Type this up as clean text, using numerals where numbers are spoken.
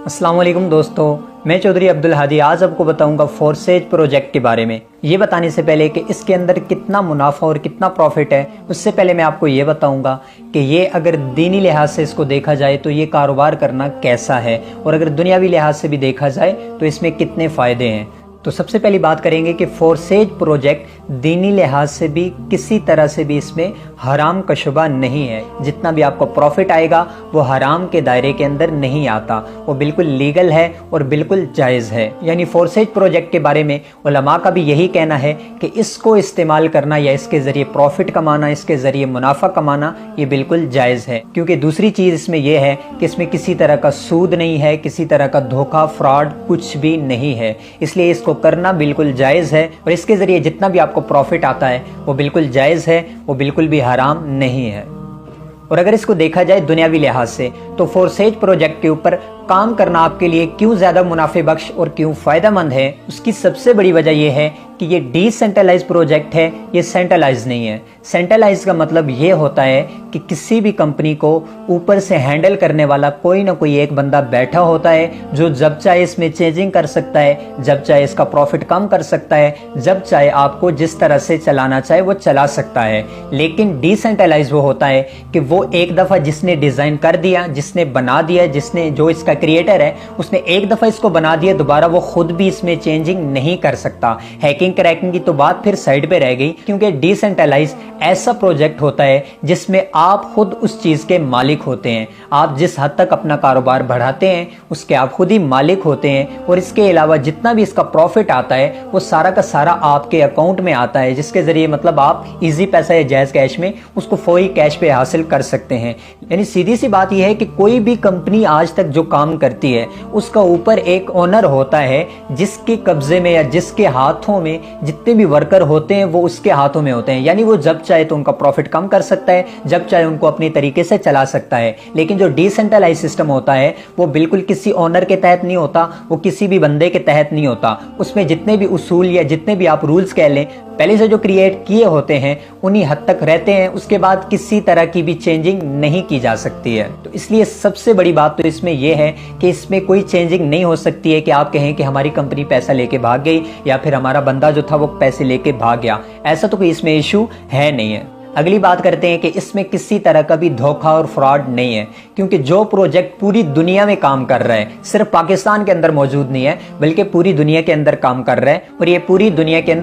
अस्सलाम वालेकुम दोस्तों, मैं चौधरी अब्दुल हादी आज आपको बताऊंगा फोरसेज प्रोजेक्ट के बारे में। ये बताने से पहले कि इसके अंदर कितना मुनाफा और कितना प्रॉफिट है, उससे पहले मैं आपको ये बताऊंगा कि ये अगर दीनी लिहाज से इसको देखा जाए तो ये कारोबार करना कैसा है, और अगर दुनियावी लिहाज से भी देखा जाए तो इसमें कितने फ़ायदे हैं। तो सबसे पहली बात करेंगे कि फोरसेज प्रोजेक्ट दीनी लिहाज से भी किसी तरह से भी इसमें हराम का शुबा नहीं है। जितना भी आपको प्रॉफिट आएगा वो हराम के दायरे के अंदर नहीं आता, वो बिल्कुल लीगल है और बिल्कुल जायज़ है। यानी फोरसेज प्रोजेक्ट के बारे में उलमा का भी यही कहना है कि इसको इस्तेमाल करना या इसके ज़रिए प्रॉफिट कमाना, इसके ज़रिए मुनाफा कमाना, ये बिल्कुल जायज़ है। क्योंकि दूसरी चीज़ इसमें यह है कि इसमें किसी तरह का सूद नहीं है, किसी तरह का धोखा फ्रॉड कुछ भी नहीं है, इसलिए इसको करना बिल्कुल जायज़ है। और इसके ज़रिए जितना भी आपको प्रॉफिट आता है वो बिल्कुल जायज़ है, वो बिल्कुल भी हराम नहीं है। और अगर इसको देखा जाए दुनियावी लिहाज से तो फोरसेज प्रोजेक्ट के ऊपर काम करना आपके लिए क्यों ज़्यादा मुनाफे बख्श और क्यों फ़ायदेमंद है, उसकी सबसे बड़ी वजह यह है कि ये डिसेंट्रलाइज प्रोजेक्ट है, ये सेंट्रलाइज नहीं है। सेंट्रलाइज का मतलब ये होता है कि किसी भी कंपनी को ऊपर से हैंडल करने वाला कोई ना कोई एक बंदा बैठा होता है जो जब चाहे इसमें चेंजिंग कर सकता है, जब चाहे इसका प्रॉफिट कम कर सकता है, जब चाहे आपको जिस तरह से चलाना चाहे वो चला सकता है। लेकिन डिसेंट्रलाइज वो होता है कि वो एक दफ़ा जिसने डिज़ाइन कर दिया, जिसने बना दिया, जिसने जो इसका क्रिएटर है उसने एक दफ़ा इसको बना दिया, दोबारा वो खुद भी इसमें चेंजिंग नहीं कर सकता। हैकिंग क्रैकिंग की तो बात फिर साइड पे रह गई, क्योंकि डिसेंट्रलाइज ऐसा प्रोजेक्ट होता है जिसमें आप खुद उस चीज़ के मालिक होते हैं। आप जिस हद तक अपना कारोबार बढ़ाते हैं उसके आप खुद ही मालिक होते हैं, और इसके अलावा जितना भी इसका प्रॉफिट आता है वो सारा का सारा आपके अकाउंट में आता है, जिसके ज़रिए मतलब आप इजी पैसा या जायज़ कैश में उसको फौरी कैश पे हासिल कर सकते हैं। यानी सीधी सी बात यह है कि कोई भी कंपनी आज तक जो काम करती है उसका ऊपर एक ओनर होता है जिसके कब्जे में या जिसके हाथों में जितने भी वर्कर होते हैं वो उसके हाथों में होते हैं। यानी वो जब चाहे तो उनका प्रॉफिट कम कर सकता है, जब चाहे उनको अपनी तरीके से चला सकता है। लेकिन जो डिसेंट्रलाइज सिस्टम होता है वो बिल्कुल किसी ओनर के तहत नहीं होता, वो किसी भी बंदे के तहत नहीं होता। उसमें जितने भी उसूल या जितने भी आप रूल्स कह लें पहले से जो क्रिएट किए होते हैं उन्हीं हद तक रहते हैं, उसके बाद किसी तरह की भी चेंजिंग नहीं की जा सकती है। तो इसलिए सबसे बड़ी बात तो इसमें यह है कि इसमें कोई चेंजिंग नहीं हो सकती है कि आप कहें कि हमारी कंपनी पैसा लेके भाग गई या फिर हमारा बंदा जो था वो पैसे लेके भाग गया, ऐसा तो कोई इसमें इशू है नहीं है। अगली बात करते हैं कि इसमें किसी तरह का भी धोखा और फ्रॉड नहीं है, क्योंकि जो प्रोजेक्ट पूरी दुनिया में काम कर रहा है, सिर्फ पाकिस्तान के अंदर मौजूद नहीं है बल्कि पूरी दुनिया के अंदर काम कर रहा है, और ये पूरी दुनिया के अंदर